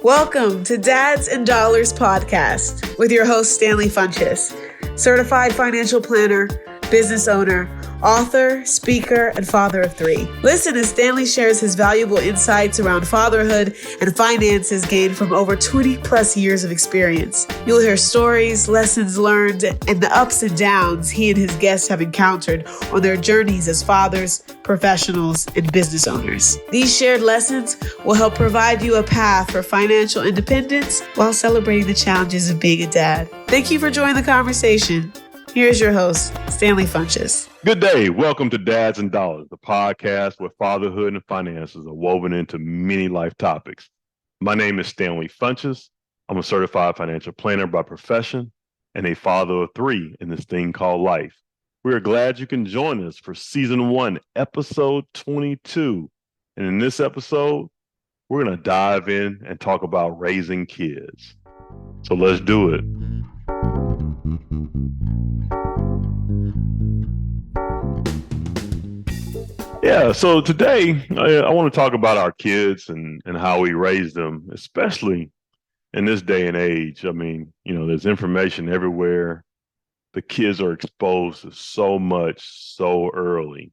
Welcome to Dads and Dollars podcast with your host, Stanley Funches, certified financial planner, business owner, author, speaker, and father of three. Listen as Stanley shares his valuable insights around fatherhood and finances gained from over 20 plus years of experience. You'll hear stories, lessons learned, and the ups and downs he and his guests have encountered on their journeys as fathers, professionals, and business owners. These shared lessons will help provide you a path for financial independence while celebrating the challenges of being a dad. Thank you for joining the conversation. Here's your host, Stanley Funches. Good day. Welcome to Dads and Dollars, the podcast where fatherhood and finances are woven into many life topics. My name is Stanley Funches. I'm a certified financial planner by profession and a father of three in this thing called life. We are glad you can join us for season 1, episode 22. And in this episode, we're going to dive in and talk about raising kids. So let's do it. Yeah, so today I want to talk about our kids and how we raise them, especially in this day and age. I mean, there's information everywhere. The kids are exposed to so much so early.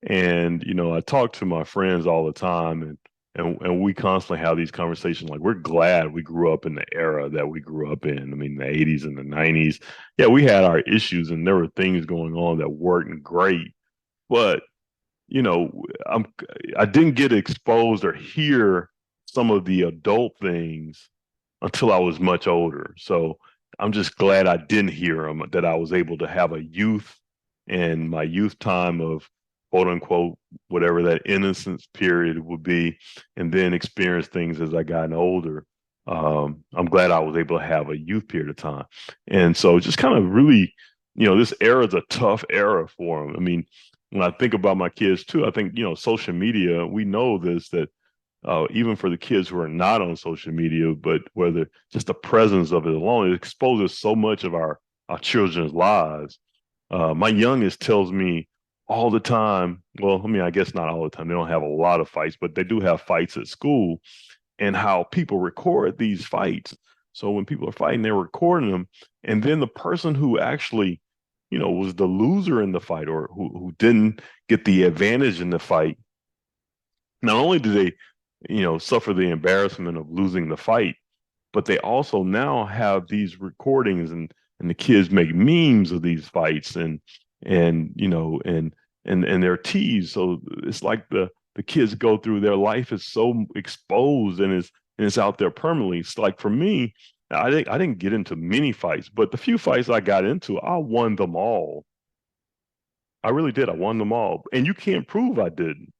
And, I talk to my friends all the time and we constantly have these conversations like we're glad we grew up in the era that we grew up in. I mean, the 80s and the 90s. Yeah, we had our issues and there were things going on that weren't great. But I didn't get exposed or hear some of the adult things until I was much older. So I'm just glad I didn't hear them, that I was able to have a youth and my youth time of quote unquote, whatever that innocence period would be, and then experience things as I got older. I'm glad I was able to have a youth period of time. And so just kind of really, this era is a tough era for them. I mean, when I think about my kids too, I think, social media, we know this, that even for the kids who are not on social media, but whether just the presence of it alone, it exposes so much of our children's lives. My youngest tells me all the time, well, I mean, I guess not all the time. They don't have a lot of fights, but they do have fights at school and how people record these fights. So when people are fighting, they're recording them. And then the person who actually was the loser in the fight or who didn't get the advantage in the fight. Not only do they, suffer the embarrassment of losing the fight, but they also now have these recordings and the kids make memes of these fights and they're teased. So it's like the kids go through, their life is so exposed and it's out there permanently. It's like for me, I didn't get into many fights, but the few fights I got into, I won them all. I really did. I won them all. And you can't prove I didn't.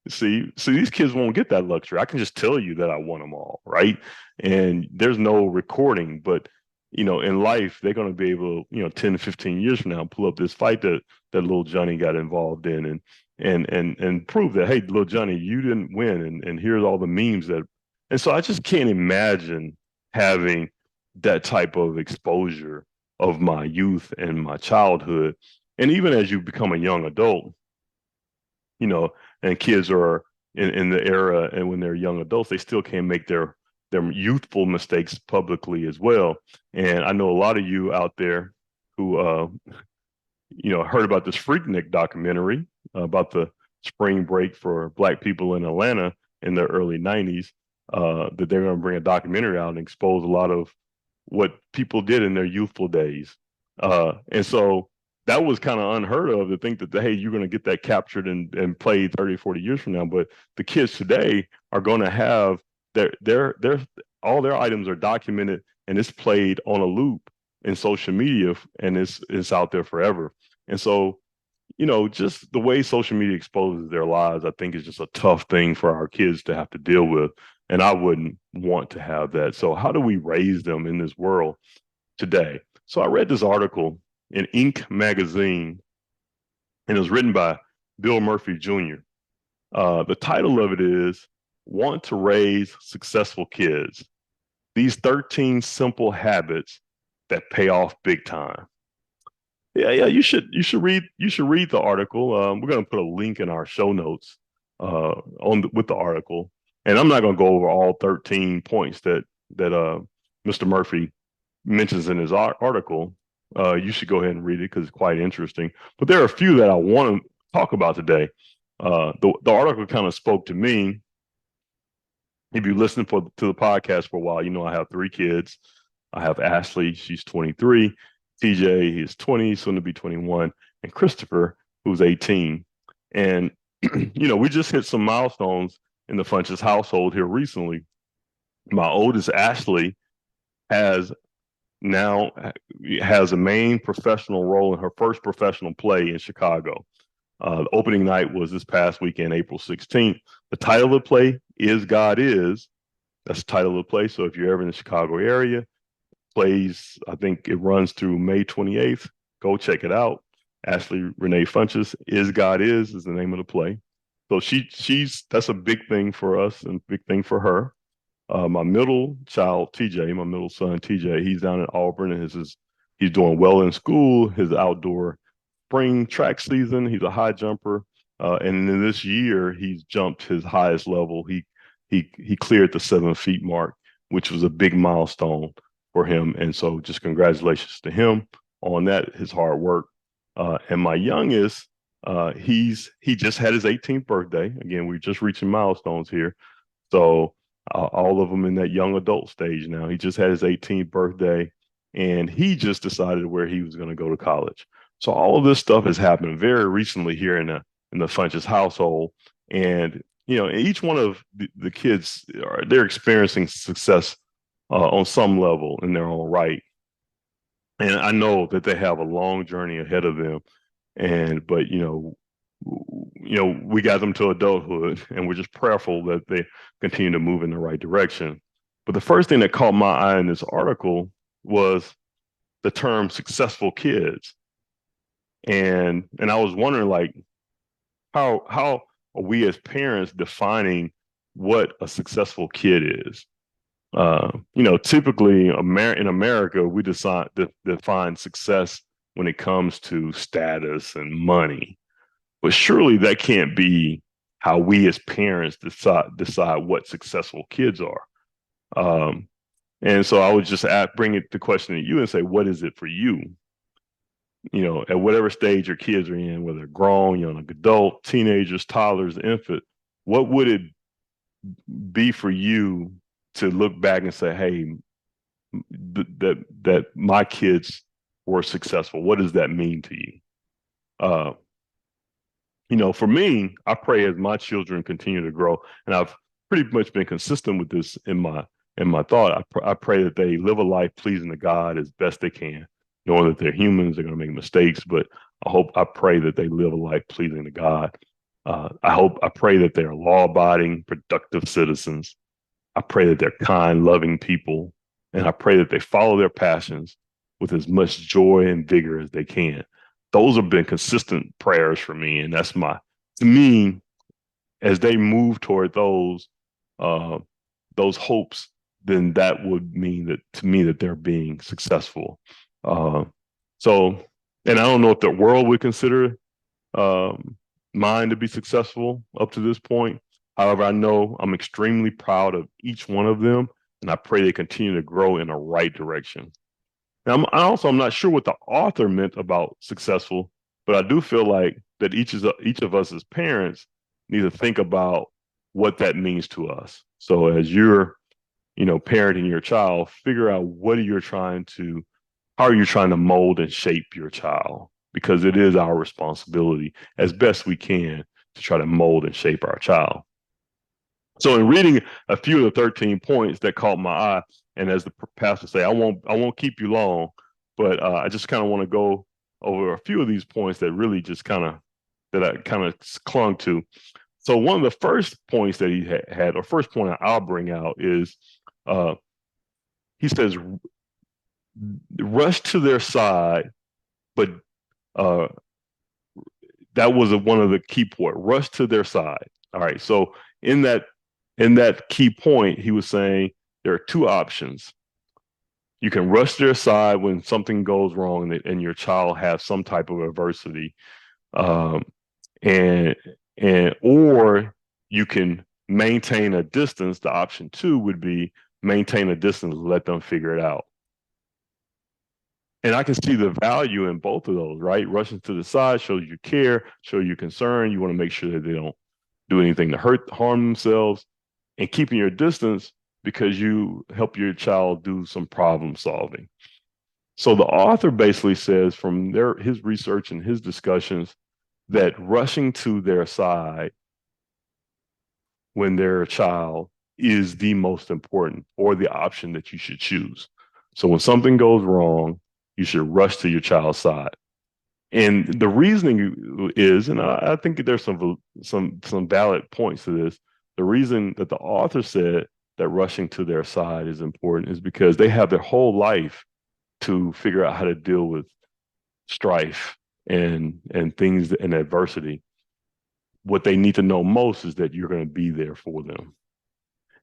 See, these kids won't get that luxury. I can just tell you that I won them all, right? And there's no recording, but in life, they're going to be able, 10 to 15 years from now, pull up this fight that little Johnny got involved in and prove that, hey, little Johnny, you didn't win. And here's all the memes and so I just can't imagine having that type of exposure of my youth and my childhood. And even as you become a young adult, and kids are in the era and when they're young adults, they still can't make their youthful mistakes publicly as well. And I know a lot of you out there who, heard about this Freaknik documentary about the spring break for Black people in Atlanta in the early 90s. That they're going to bring a documentary out and expose a lot of what people did in their youthful days. And so that was kind of unheard of to think that, hey, you're going to get that captured and played 30, 40 years from now. But the kids today are going to have their all their items are documented and it's played on a loop in social media and it's out there forever. And so, just the way social media exposes their lives, I think is just a tough thing for our kids to have to deal with. And I wouldn't want to have that. So how do we raise them in this world today? So I read this article in Inc. magazine, and it was written by Bill Murphy Jr. The title of it is Want to Raise Successful Kids. These 13 Simple Habits That Pay Off Big Time. Yeah, you should read the article. We're going to put a link in our show notes with the article. And I'm not going to go over all 13 points that Mr. Murphy mentions in his article. You should go ahead and read it because it's quite interesting. But there are a few that I want to talk about today. The article kind of spoke to me. If you listen to the podcast for a while, you know I have 3 kids. I have Ashley, she's 23, TJ, he's 20, soon to be 21, and Christopher, who's 18. And, we just hit some milestones in the Funches household here recently. My oldest, Ashley, has a main professional role in her first professional play in Chicago. The opening night was this past weekend, April 16th. The title of the play is God Is. That's the title of the play. So if you're ever in the Chicago area, plays, I think it runs through May 28th. Go check it out. Ashley Renee Funches, Is God Is the name of the play. So that's a big thing for us and big thing for her. My middle child, TJ, my middle son, TJ, he's down in Auburn and he's doing well in school. His outdoor spring track season, he's a high jumper. And in this year, he's jumped his highest level. He cleared the 7 feet mark, which was a big milestone for him. And so just congratulations to him on that, his hard work. And my youngest, he just had his 18th birthday. Again, we're just reaching milestones here. So all of them in that young adult stage now. He just had his 18th birthday and he just decided where he was going to go to college. So all of this stuff has happened very recently here in the Funches household. And, each one of the kids, they're experiencing success on some level in their own right. And I know that they have a long journey ahead of them. But we got them to adulthood and we're just prayerful that they continue to move in the right direction. But the first thing that caught my eye in this article was the term successful kids. And I was wondering, like, how are we as parents defining what a successful kid is? Typically in America, we define success when it comes to status and money. But surely that can't be how we as parents decide what successful kids are. And so I would just bring the question to you and say, what is it for you? At whatever stage your kids are in, whether they're grown, young adult, teenagers, toddlers, infant, what would it be for you to look back and say, hey, that my kids were successful? What does that mean to you? For me, I pray as my children continue to grow, and I've pretty much been consistent with this in my thought. I pray that they live a life pleasing to God as best they can, knowing that they're humans, they're going to make mistakes, but I pray that they live a life pleasing to God. I pray that they're law-abiding, productive citizens. I pray that they're kind, loving people, and I pray that they follow their passions with as much joy and vigor as they can. Those have been consistent prayers for me, and to me, as they move toward those hopes, then that would mean that to me that they're being successful. And I don't know if the world would consider mine to be successful up to this point. However, I know I'm extremely proud of each one of them, and I pray they continue to grow in the right direction. Now, I'm not sure what the author meant about successful, but I do feel like that each of us as parents need to think about what that means to us. So as you're, parenting your child, figure out how are you trying to mold and shape your child? Because it is our responsibility as best we can to try to mold and shape our child. So in reading a few of the 13 points that caught my eye, and as the pastor say, I won't keep you long, but I just kind of want to go over a few of these points that really just that I kind of clung to. So one of the first points that he had, or first point I'll bring out is, he says, rush to their side, but that was one of the key points, rush to their side. All right, so in that key point, he was saying there are 2 options. You can rush their side when something goes wrong and your child has some type of adversity, or you can maintain a distance, the option 2 would be maintain a distance, let them figure it out. And I can see the value in both of those, right? Rushing to the side shows you care, show you concern. You want to make sure that they don't do anything to harm themselves, and keeping your distance because you help your child do some problem solving. So the author basically says from his research and his discussions that rushing to their side when they're a child is the most important or the option that you should choose. So when something goes wrong, you should rush to your child's side. And the reasoning is, and I think there's some valid points to this. The reason that the author said that rushing to their side is important is because they have their whole life to figure out how to deal with strife and things and adversity. What they need to know most is that you're going to be there for them.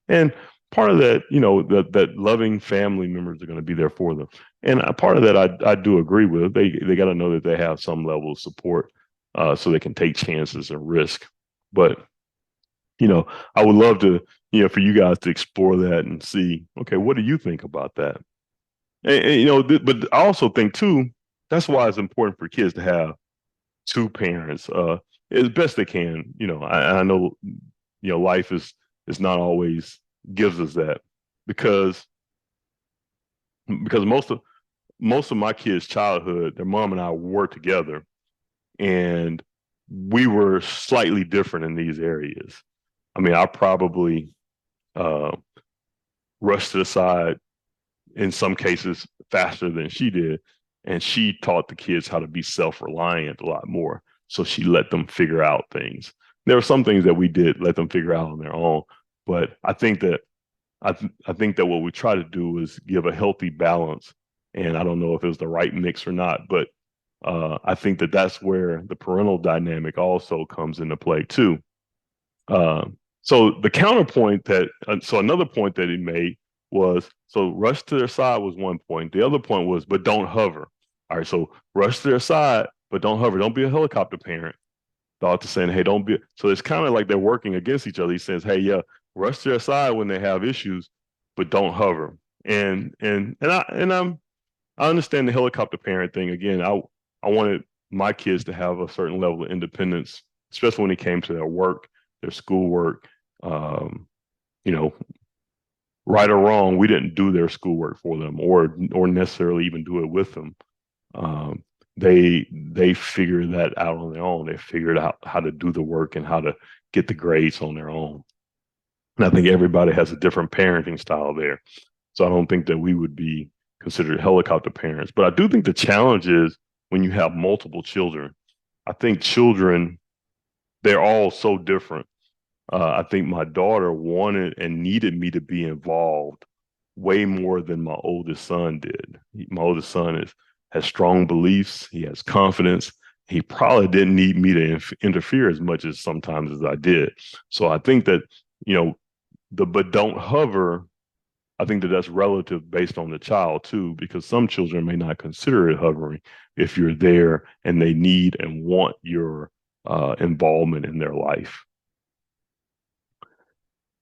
And part of that, that loving family members are going to be there for them. And a part of that, I do agree with. They got to know that they have some level of support so they can take chances and risk. But, I would love to, for you guys to explore that and see, okay, what do you think about that? And but I also think, too, that's why it's important for kids to have two parents as best they can. I know, life is not always gives us that because most of my kids' childhood, their mom and I were together, and we were slightly different in these areas. I mean, I probably rushed to the side in some cases faster than she did, and she taught the kids how to be self-reliant a lot more. So she let them figure out things. There were some things that we did let them figure out on their own, but I think that what we try to do is give a healthy balance. And I don't know if it was the right mix or not, but I think that that's where the parental dynamic also comes into play too. So the counterpoint so another point that he made was, so rush to their side was one point. The other point was, but don't hover. All right, so rush to their side, but don't hover. Don't be a helicopter parent. The author saying, hey, don't be. So it's kind of like they're working against each other. He says, hey, yeah, rush to their side when they have issues, but don't hover. And I understand the helicopter parent thing. Again, I wanted my kids to have a certain level of independence, especially when it came to their work, their schoolwork. Right or wrong, we didn't do their schoolwork for them, or necessarily even do it with them. They figured that out on their own. They figured out how to do the work and how to get the grades on their own. And I think everybody has a different parenting style there. So I don't think that we would be considered helicopter parents. But I do think the challenge is when you have multiple children. I think children, they're all so different. I think my daughter wanted and needed me to be involved way more than my oldest son did. My oldest son has strong beliefs. He has confidence. He probably didn't need me to interfere as much as sometimes as I did. So I think that, but don't hover. I think that that's relative based on the child too, because some children may not consider it hovering if you're there and they need and want your involvement in their life.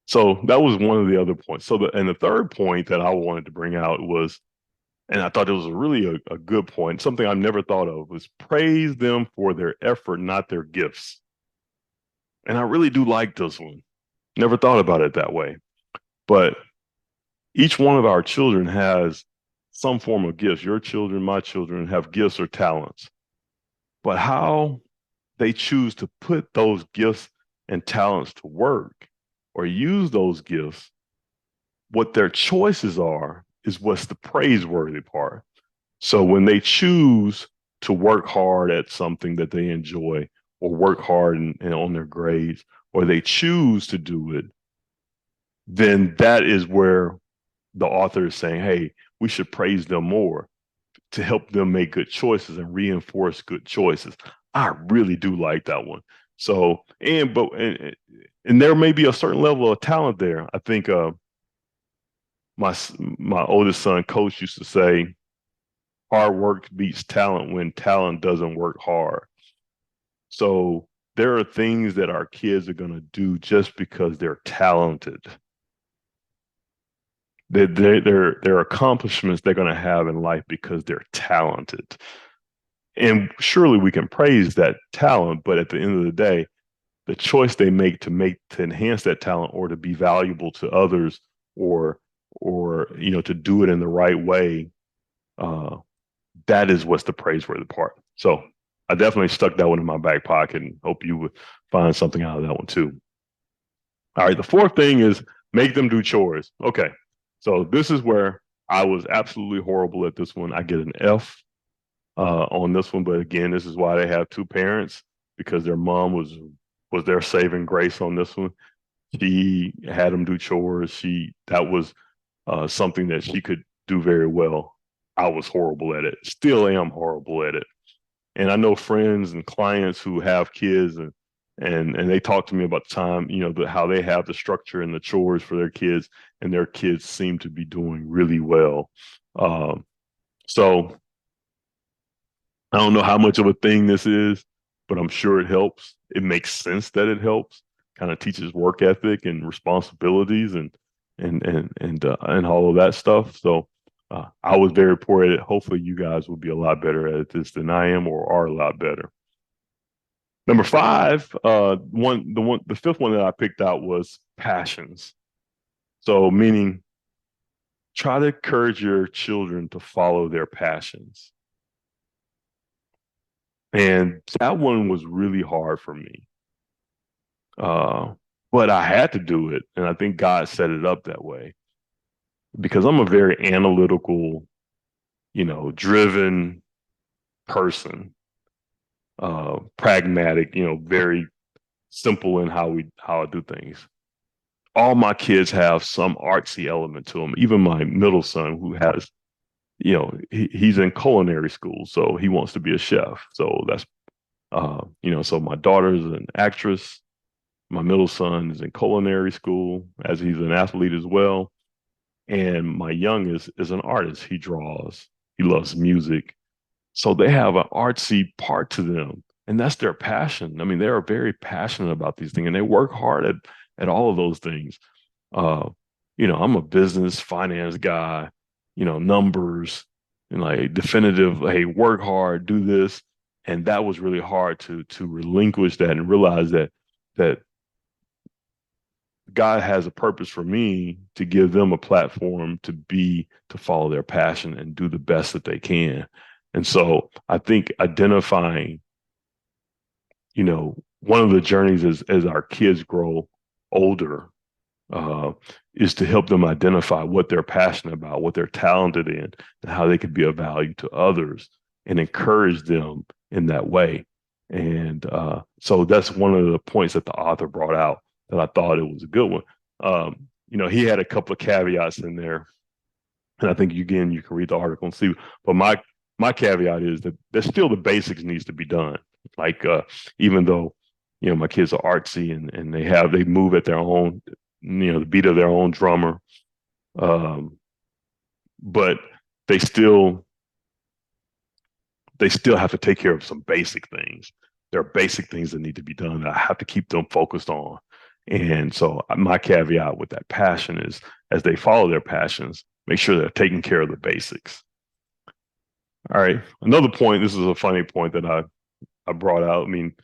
So that was one of the other points. And the third point that I wanted to bring out was, and I thought it was really a good point, something I've never thought of, was praise them for their effort, not their gifts. And I really do like this one. Never thought about it that way. But each one of our children has some form of gifts. Your children, my children have gifts or talents. But how they choose to put those gifts and talents to work or use those gifts, what their choices are is what's the praiseworthy part. So when they choose to work hard at something that they enjoy, or work hard and on their grades, or they choose to do it, then that is where the author is saying, hey, we should praise them more to help them make good choices and reinforce good choices. I really do like that one. So, and there may be a certain level of talent there. I think my oldest son, Coach, used to say, hard work beats talent when talent doesn't work hard. So there are things that our kids are going to do just because they're talented. Their accomplishments they're going to have in life because they're talented. And surely we can praise that talent, but at the end of the day, the choice they make to enhance that talent or to be valuable to others or to do it in the right way, uh, that is what's the praiseworthy part. So I definitely stuck that one in my back pocket and hope you would find something out of that one too. All right, the fourth thing is make them do chores. Okay, so this is where I was absolutely horrible at this one. I get an F on this one, but again, this is why they have two parents, because their mom was their saving grace on this one. She had them do chores. That was something that she could do very well. I was horrible at it. Still am horrible at it. And I know friends and clients who have kids and they talk to me about the time, how they have the structure and the chores for their kids, and their kids seem to be doing really well. So I don't know how much of a thing this is, but I'm sure it helps. It makes sense that it helps. Kind of teaches work ethic and responsibilities and all of that stuff. So I was very poor at it. Hopefully, you guys will be a lot better at this than I am, or are a lot better. Number five, the fifth one that I picked out was passions. So meaning, try to encourage your children to follow their passions. And that one was really hard for me. But I had to do it. And I think God set it up that way because I'm a very analytical, driven person, pragmatic, very simple in how I do things. All my kids have some artsy element to them. Even my middle son, who has, he's in culinary school, so he wants to be a chef. So that's, so my daughter's an actress. My middle son is in culinary school, as he's an athlete as well. And my youngest is an artist. He draws. He loves music. So they have an artsy part to them, and that's their passion. I mean, they are very passionate about these things, and they work hard at all of those things. I'm a business finance guy, numbers and like definitive. Hey, work hard, do this, and that was really hard to relinquish that and realize that God has a purpose for me to give them a platform to follow their passion and do the best that they can. And so I think identifying, one of the journeys as our kids grow older, is to help them identify what they're passionate about, what they're talented in, and how they can be of value to others and encourage them in that way. And so that's one of the points that the author brought out that I thought it was a good one. He had a couple of caveats in there, and I think you can read the article and see. But my caveat is that there's still the basics needs to be done. Like even though my kids are artsy and they move at their own, the beat of their own drummer, but they still have to take care of some basic things. There are basic things that need to be done that I have to keep them focused on. And so my caveat with that passion is, as they follow their passions, make sure they're taking care of the basics. All right. Another point, this is a funny point that I brought out. I mean,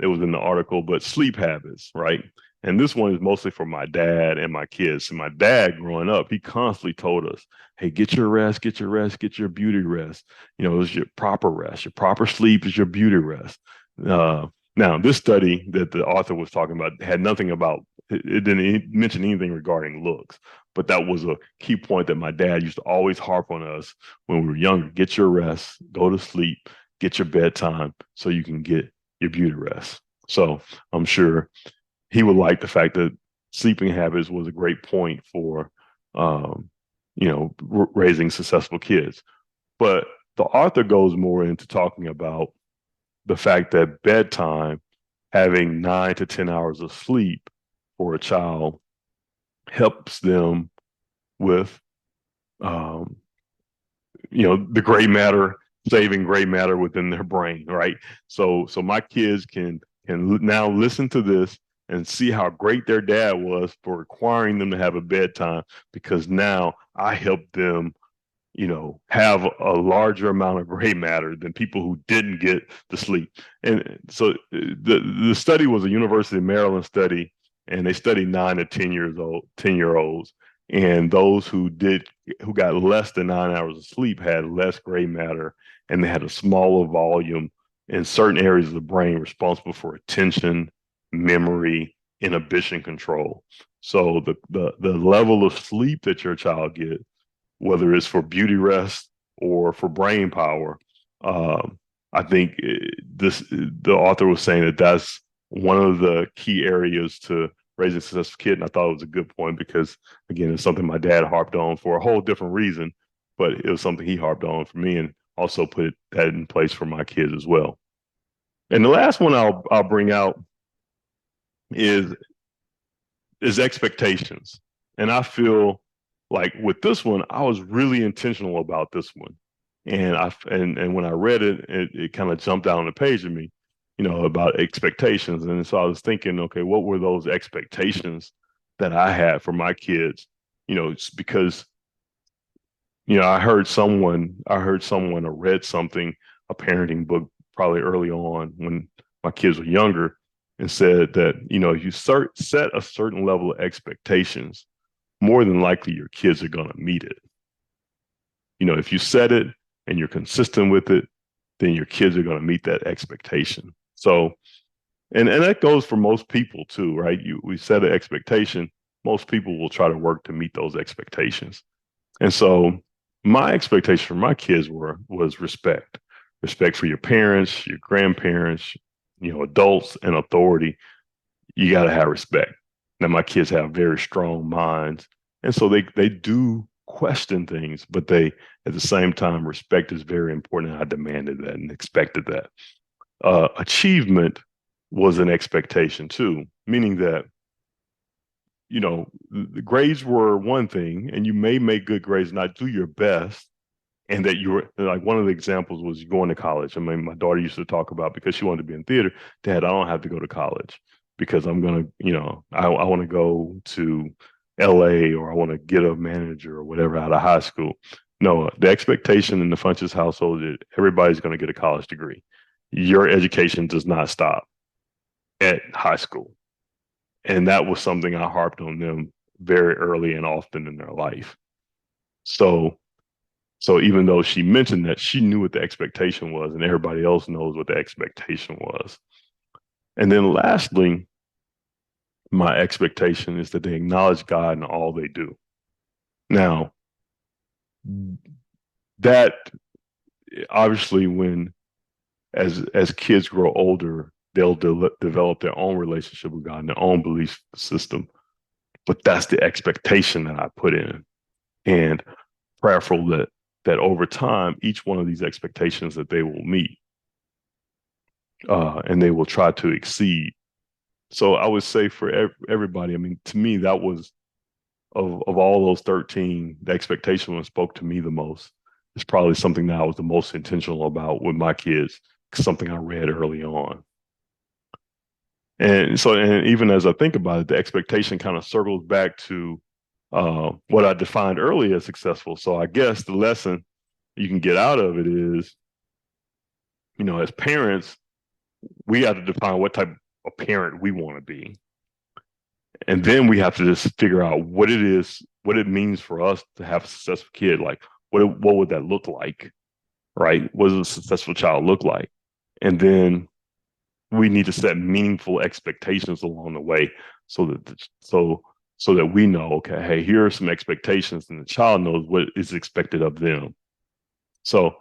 it was in the article, but sleep habits, right? And this one is mostly for my dad and my kids. And my dad, growing up, he constantly told us, hey, get your rest, get your rest, get your beauty rest. It was your proper rest. Your proper sleep is your beauty rest. Now, this study that the author was talking about had nothing about, it didn't mention anything regarding looks, but that was a key point that my dad used to always harp on us when we were younger. Get your rest, go to sleep, get your bedtime so you can get your beauty rest. So I'm sure he would like the fact that sleeping habits was a great point for, raising successful kids. But the author goes more into talking about the fact that bedtime, having 9 to 10 hours of sleep for a child, helps them with, the gray matter, saving gray matter within their brain, right? So my kids can can now listen to this and see how great their dad was for requiring them to have a bedtime, because now I helped them, have a larger amount of gray matter than people who didn't get the sleep. And so the study was a University of Maryland study, and they studied 10-year-olds, and those who got less than 9 hours of sleep had less gray matter, and they had a smaller volume in certain areas of the brain responsible for attention, memory, inhibition control. So the level of sleep that your child gets, whether it's for beauty rest or for brain power, I think the author was saying that that's one of the key areas to raising a successful kid. And I thought it was a good point because, again, it's something my dad harped on for a whole different reason, but it was something he harped on for me and also put that in place for my kids as well. And the last one I'll bring out is expectations. And I feel like with this one, I was really intentional about this one. And when I read it, it kind of jumped out on the page of me, about expectations. And so I was thinking, okay, what were those expectations that I had for my kids? It's because, I heard someone or read something, a parenting book, probably early on when my kids were younger, and said that, if you set a certain level of expectations, more than likely your kids are going to meet it. If you set it and you're consistent with it, then your kids are going to meet that expectation. So, and that goes for most people too, right? We set an expectation. Most people will try to work to meet those expectations. And so my expectation for my kids was respect for your parents, your grandparents, adults and authority. You got to have respect. Now, my kids have very strong minds, and so they do question things, but they, at the same time, respect is very important. And I demanded that and expected that. Achievement was an expectation too, meaning that, the grades were one thing, and you may make good grades, not do your best. And that you were, like, one of the examples was going to college. I mean, my daughter used to talk about, because she wanted to be in theater, Dad, I don't have to go to college because I'm going to, I want to go to LA, or I want to get a manager or whatever out of high school. No, the expectation in the Funches household is everybody's going to get a college degree. Your education does not stop at high school. And that was something I harped on them very early and often in their life. So even though she mentioned that, she knew what the expectation was, and everybody else knows what the expectation was. And then lastly, my expectation is that they acknowledge God in all they do. Now, that obviously, as kids grow older, they'll develop their own relationship with God and their own belief system. But that's the expectation that I put in, and prayerful that over time, each one of these expectations that they will meet, and they will try to exceed. So I would say for everybody, I mean, to me, that was, of all those 13, the expectation one spoke to me the most. It's probably something that I was the most intentional about with my kids, something I read early on. And so, and even as I think about it, the expectation kind of circles back to what I defined earlier as successful. So I guess the lesson you can get out of it is, as parents, we have to define what type of parent we want to be. And then we have to just figure out what it means for us to have a successful kid. Like, what would that look like, right? What does a successful child look like? And then we need to set meaningful expectations along the way, so that we know, okay, hey, here are some expectations, and the child knows what is expected of them. So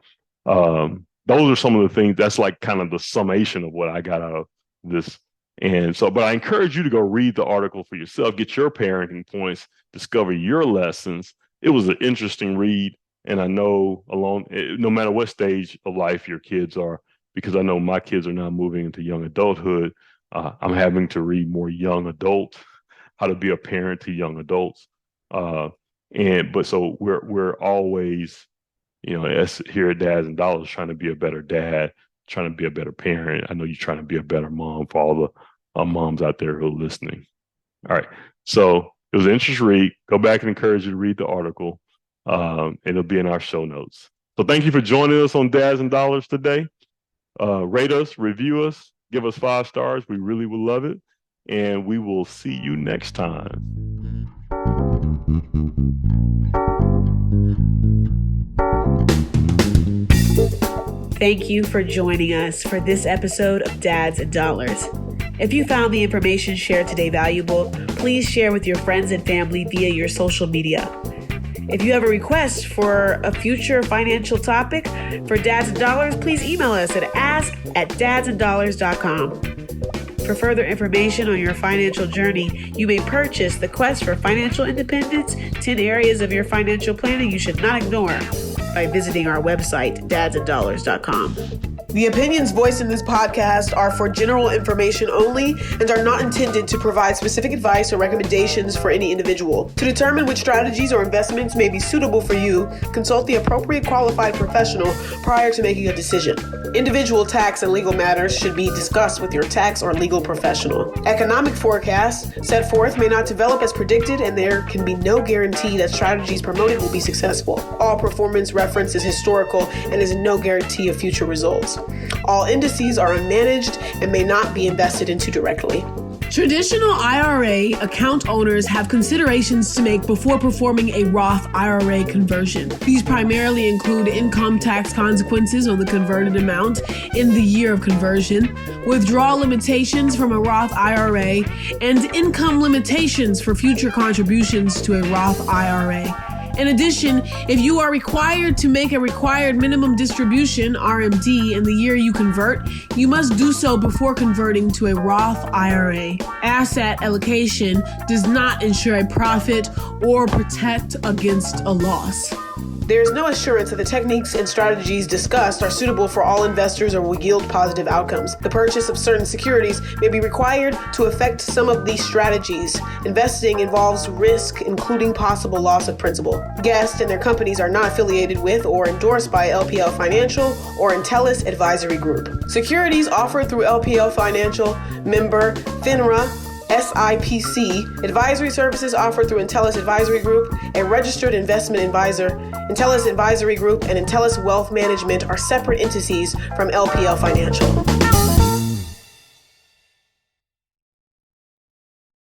those are some of the things. That's like kind of the summation of what I got out of this. And so, but I encourage you to go read the article for yourself, get your parenting points, discover your lessons. It was an interesting read. And I know no matter what stage of life your kids are, because I know my kids are now moving into young adulthood, I'm having to read more young adult, how to be a parent to young adults. But so we're always, as here at Dads and Dollars, trying to be a better dad trying to be a better parent. I know you're trying to be a better mom for all the moms out there who are listening. All right. So it was an interest read. Go back and encourage you to read the article. It'll be in our show notes. So thank you for joining us on Dads and Dollars today. Rate us, review us, give us 5 stars. We really would love it. And we will see you next time. Thank you for joining us for this episode of Dads and Dollars. If you found the information shared today valuable, please share with your friends and family via your social media. If you have a request for a future financial topic for Dads and Dollars, please email us at ask@dadsanddollars.com. For further information on your financial journey, you may purchase The Quest for Financial Independence, 10 areas of your financial planning you should not ignore, by visiting our website, dadsanddollars.com. The opinions voiced in this podcast are for general information only and are not intended to provide specific advice or recommendations for any individual. To determine which strategies or investments may be suitable for you, consult the appropriate qualified professional prior to making a decision. Individual tax and legal matters should be discussed with your tax or legal professional. Economic forecasts set forth may not develop as predicted, and there can be no guarantee that strategies promoted will be successful. All performance reference is historical and is no guarantee of future results. All indices are unmanaged and may not be invested into directly. Traditional IRA account owners have considerations to make before performing a Roth IRA conversion. These primarily include income tax consequences on the converted amount in the year of conversion, withdrawal limitations from a Roth IRA, and income limitations for future contributions to a Roth IRA. In addition, if you are required to make a required minimum distribution, RMD, in the year you convert, you must do so before converting to a Roth IRA. Asset allocation does not ensure a profit or protect against a loss. There is no assurance that the techniques and strategies discussed are suitable for all investors or will yield positive outcomes. The purchase of certain securities may be required to affect some of these strategies. Investing involves risk, including possible loss of principal. Guests and their companies are not affiliated with or endorsed by LPL Financial or Intellis Advisory Group. Securities offered through LPL Financial, member FINRA, SIPC. Advisory services offered through Intellis Advisory Group, a registered investment advisor. Intellis Advisory Group and Intellis Wealth Management are separate entities from LPL Financial.